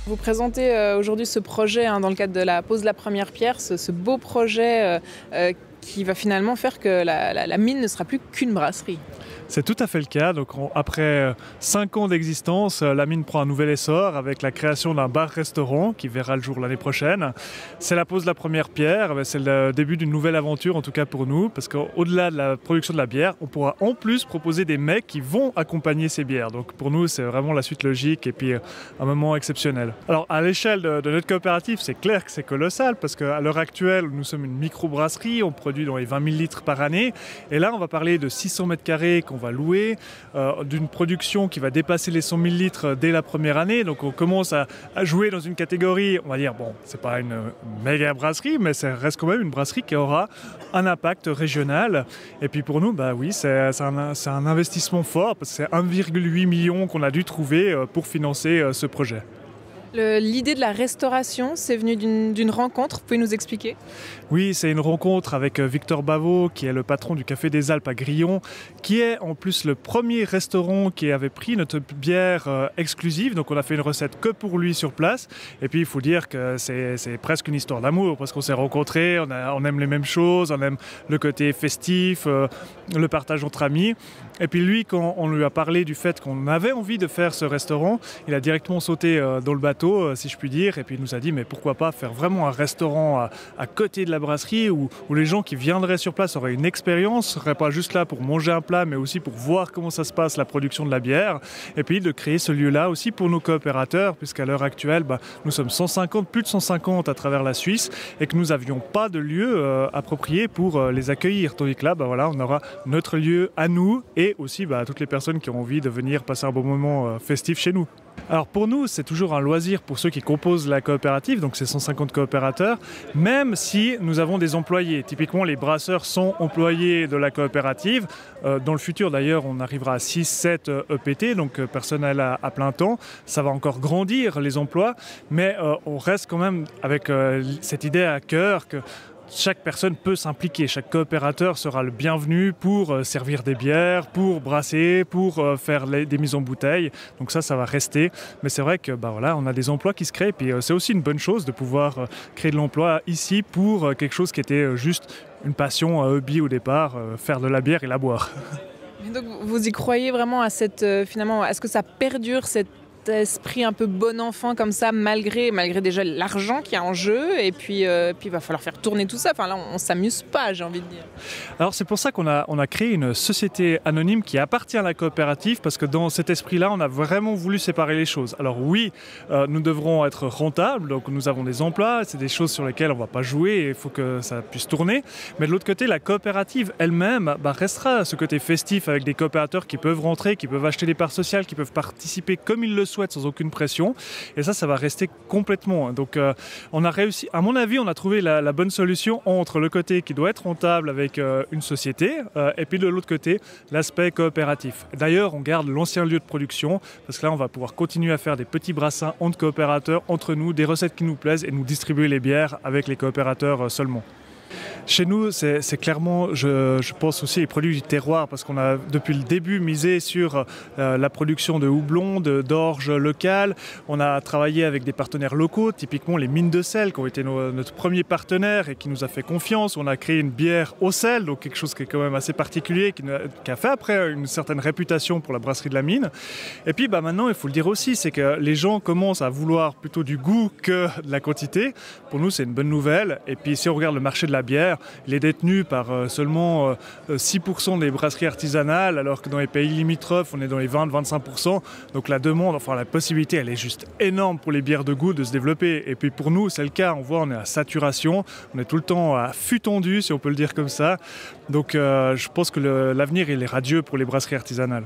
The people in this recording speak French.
Vous présentez aujourd'hui ce projet dans le cadre de la pose de la première pierre, ce beau projet qui va finalement faire que la mine ne sera plus qu'une brasserie. C'est tout à fait le cas. Donc, après 5 ans d'existence, la mine prend un nouvel essor avec la création d'un bar-restaurant qui verra le jour l'année prochaine. C'est la pose de la première pierre, c'est le début d'une nouvelle aventure, en tout cas pour nous, parce qu'au-delà de la production de la bière, on pourra en plus proposer des mets qui vont accompagner ces bières. Donc pour nous, c'est vraiment la suite logique et puis un moment exceptionnel. Alors à l'échelle de notre coopérative, c'est clair que c'est colossal, parce qu'à l'heure actuelle, nous sommes une micro-brasserie, on produit dans les 20 000 litres par année, et là on va parler de 600 mètres carrés qu'on va louer, d'une production qui va dépasser les 100 000 litres dès la première année. Donc on commence à jouer dans une catégorie, on va dire, bon, c'est pas une méga brasserie, mais ça reste quand même une brasserie qui aura un impact régional. Et puis pour nous, bah oui, c'est un investissement fort, parce que c'est 1,8 million qu'on a dû trouver pour financer ce projet. L'idée de la restauration, c'est venu d'une rencontre, vous pouvez nous expliquer? Oui, c'est une rencontre avec Victor Bavot, qui est le patron du Café des Alpes à Grillon, qui est en plus le premier restaurant qui avait pris notre bière exclusive. Donc on a fait une recette que pour lui sur place. Et puis il faut dire que c'est presque une histoire d'amour, parce qu'on s'est rencontrés, on aime les mêmes choses, on aime le côté festif, le partage entre amis. Et puis lui, quand on lui a parlé du fait qu'on avait envie de faire ce restaurant, il a directement sauté dans le bateau, si je puis dire, et puis il nous a dit mais pourquoi pas faire vraiment un restaurant à côté de la brasserie où les gens qui viendraient sur place auraient une expérience, ne seraient pas juste là pour manger un plat, mais aussi pour voir comment ça se passe, la production de la bière, et puis de créer ce lieu-là aussi pour nos coopérateurs, puisqu'à l'heure actuelle, nous sommes 150, plus de 150 à travers la Suisse, et que nous n'avions pas de lieu approprié pour les accueillir, tandis que là, voilà, on aura notre lieu à nous, et aussi toutes les personnes qui ont envie de venir passer un bon moment festif chez nous. Alors pour nous, c'est toujours un loisir pour ceux qui composent la coopérative, donc c'est 150 coopérateurs, même si nous avons des employés. Typiquement, les brasseurs sont employés de la coopérative. Dans le futur, d'ailleurs, on arrivera à 6-7 EPT, donc personnel à plein temps. Ça va encore grandir, les emplois, mais on reste quand même avec cette idée à cœur que chaque personne peut s'impliquer, chaque coopérateur sera le bienvenu pour servir des bières, pour brasser, pour faire des mises en bouteille. Donc ça va rester. Mais c'est vrai que voilà, on a des emplois qui se créent. Et puis c'est aussi une bonne chose de pouvoir créer de l'emploi ici pour quelque chose qui était juste une passion, un hobby au départ, faire de la bière et la boire. Et donc vous y croyez vraiment à finalement, est-ce que ça perdure cet esprit un peu bon enfant comme ça, malgré déjà l'argent qu'il y a en jeu, et puis il va falloir faire tourner tout ça. Enfin là, on s'amuse pas, j'ai envie de dire. Alors c'est pour ça qu'on a créé une société anonyme qui appartient à la coopérative, parce que dans cet esprit-là, on a vraiment voulu séparer les choses. Alors oui, nous devrons être rentables, donc nous avons des emplois, c'est des choses sur lesquelles on ne va pas jouer, et il faut que ça puisse tourner. Mais de l'autre côté, la coopérative elle-même restera ce côté festif, avec des coopérateurs qui peuvent rentrer, qui peuvent acheter des parts sociales, qui peuvent participer comme ils le souhaitent, sans aucune pression, et ça va rester complètement. Donc on a réussi, à mon avis, on a trouvé la bonne solution entre le côté qui doit être rentable avec une société, et puis de l'autre côté, l'aspect coopératif. D'ailleurs, on garde l'ancien lieu de production, parce que là, on va pouvoir continuer à faire des petits brassins entre coopérateurs, entre nous, des recettes qui nous plaisent, et nous distribuer les bières avec les coopérateurs seulement. Chez nous, c'est clairement, je pense aussi, les produits du terroir, parce qu'on a depuis le début misé sur la production de houblon, d'orge locale. On a travaillé avec des partenaires locaux, typiquement les mines de sel, qui ont été notre premier partenaire et qui nous a fait confiance. On a créé une bière au sel, donc quelque chose qui est quand même assez particulier, qui a fait après une certaine réputation pour la brasserie de la mine. Et puis maintenant, il faut le dire aussi, c'est que les gens commencent à vouloir plutôt du goût que de la quantité. Pour nous, c'est une bonne nouvelle. Et puis si on regarde le marché de la bière, il est détenu par seulement 6% des brasseries artisanales, alors que dans les pays limitrophes, on est dans les 20-25%. Donc la demande, enfin la possibilité, elle est juste énorme pour les bières de goût de se développer. Et puis pour nous, c'est le cas, on voit, on est à saturation, on est tout le temps à fût tendu, si on peut le dire comme ça. Donc je pense que l'avenir, il est radieux pour les brasseries artisanales.